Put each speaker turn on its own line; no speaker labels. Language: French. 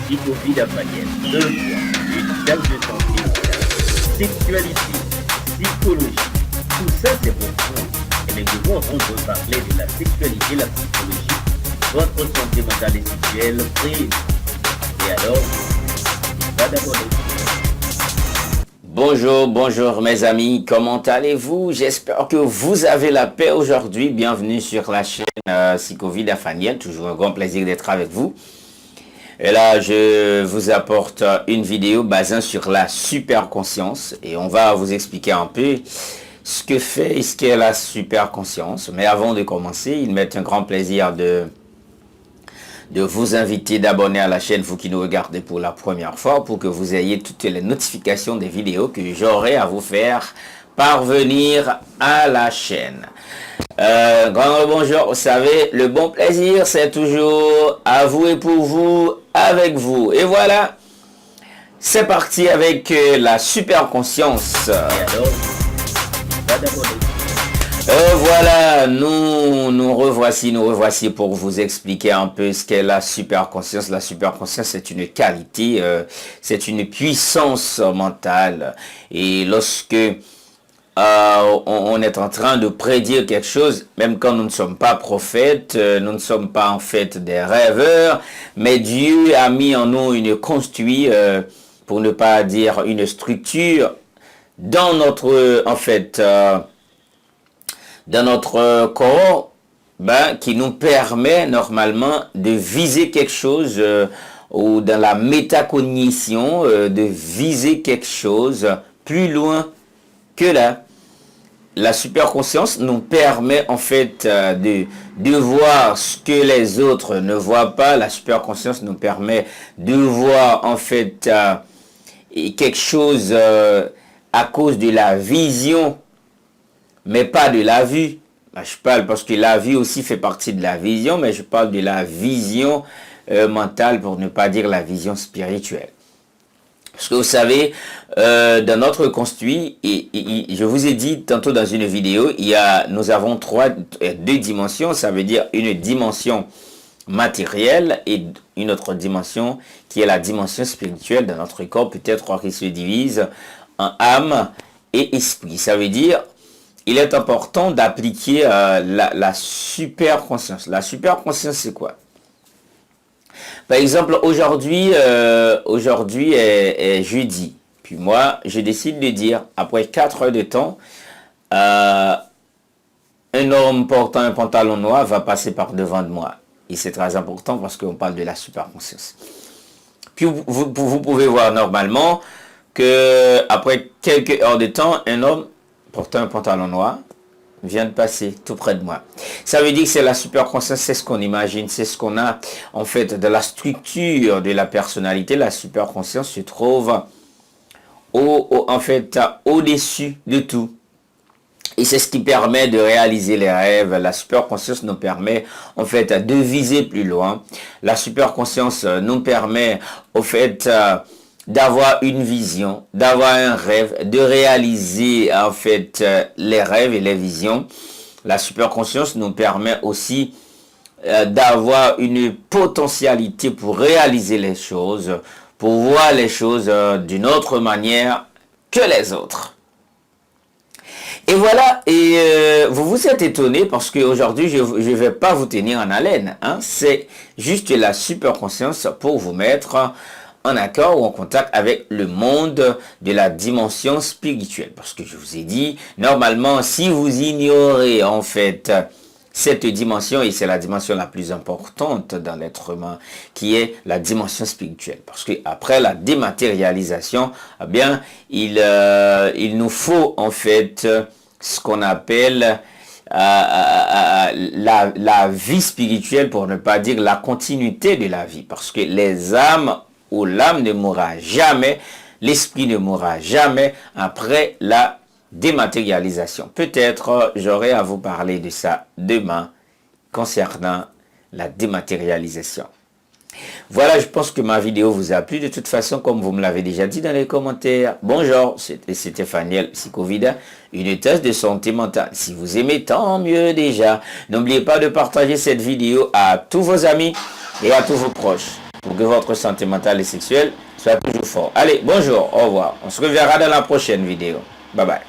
Psychovie d'Afanienne. 2 fois, une thème de santé mentale. Sexualité, psychologie, tout ça c'est pour vous. Et nous devons rendre parler de la sexualité, la psychologie, votre santé mentale et sexuelle prise. Et alors, va d'abord.
Bonjour, bonjour mes amis, comment allez-vous? J'espère que vous avez la paix aujourd'hui. Bienvenue sur la chaîne Psychovie d'Afanienne, toujours un grand plaisir d'être avec vous. Et là, je vous apporte une vidéo basée sur la superconscience et on va vous expliquer un peu ce que fait et ce qu'est la superconscience. Mais avant de commencer, il m'est un grand plaisir de vous inviter d'abonner à la chaîne, vous qui nous regardez pour la première fois, pour que vous ayez toutes les notifications des vidéos que j'aurai à vous faire parvenir à la chaîne. Grand bonjour, vous savez, le bon plaisir, c'est toujours à vous et pour vous, avec vous. Et voilà, c'est parti avec la superconscience.
Et alors, va d'abord.
Voilà, nous revoici pour vous expliquer un peu ce qu'est la superconscience. La superconscience, c'est une qualité, c'est une puissance mentale. Et lorsque on est en train de prédire quelque chose, même quand nous ne sommes pas prophètes, nous ne sommes pas en fait des rêveurs, mais Dieu a mis en nous une construit, pour ne pas dire une structure, dans notre, en fait, dans notre corps, qui nous permet normalement de viser quelque chose, ou dans la métacognition, de viser quelque chose plus loin que là. La superconscience nous permet en fait de voir ce que les autres ne voient pas. La superconscience nous permet de voir en fait quelque chose à cause de la vision, mais pas de la vue. Je parle parce que la vue aussi fait partie de la vision, mais je parle de la vision mentale, pour ne pas dire la vision spirituelle. Parce que vous savez, dans notre construit, et je vous ai dit tantôt dans une vidéo, nous avons deux dimensions. Ça veut dire une dimension matérielle et une autre dimension qui est la dimension spirituelle de notre corps, peut-être qui se divise en âme et esprit. Ça veut dire, il est important d'appliquer la superconscience. La superconscience, c'est quoi? Par exemple, aujourd'hui est jeudi. Puis moi, je décide de dire, après 4 heures de temps, un homme portant un pantalon noir va passer par devant de moi. Et c'est très important parce qu'on parle de la superconscience. Puis vous pouvez voir normalement que après quelques heures de temps, un homme portant un pantalon noir vient de passer tout près de moi. Ça veut dire que c'est la superconscience, c'est ce qu'on imagine, c'est ce qu'on a en fait de la structure de la personnalité. La superconscience se trouve au-dessus de tout. Et c'est ce qui permet de réaliser les rêves. La superconscience nous permet en fait de viser plus loin. La superconscience nous permet au fait d'avoir une vision, d'avoir un rêve, de réaliser en fait les rêves et les visions. La superconscience nous permet aussi d'avoir une potentialité pour réaliser les choses, pour voir les choses d'une autre manière que les autres. Et voilà, et vous vous êtes étonné parce qu'aujourd'hui je ne vais pas vous tenir en haleine, hein. C'est juste la superconscience pour vous mettre en accord ou en contact avec le monde de la dimension spirituelle. Parce que je vous ai dit, normalement, si vous ignorez en fait cette dimension, et c'est la dimension la plus importante dans l'être humain, qui est la dimension spirituelle. Parce que après la dématérialisation, eh bien, il nous faut en fait ce qu'on appelle la vie spirituelle, pour ne pas dire la continuité de la vie. Parce que les âmes où l'âme ne mourra jamais, l'esprit ne mourra jamais après la dématérialisation. Peut-être j'aurai à vous parler de ça demain concernant la dématérialisation. Voilà, je pense que ma vidéo vous a plu. De toute façon, comme vous me l'avez déjà dit dans les commentaires, bonjour, c'était Stéphaniel Psychovida, une thèse de santé mentale. Si vous aimez, tant mieux déjà. N'oubliez pas de partager cette vidéo à tous vos amis et à tous vos proches. pour que votre santé mentale et sexuelle soit toujours forte. Allez, bonjour, au revoir. On se reverra dans la prochaine vidéo. Bye bye.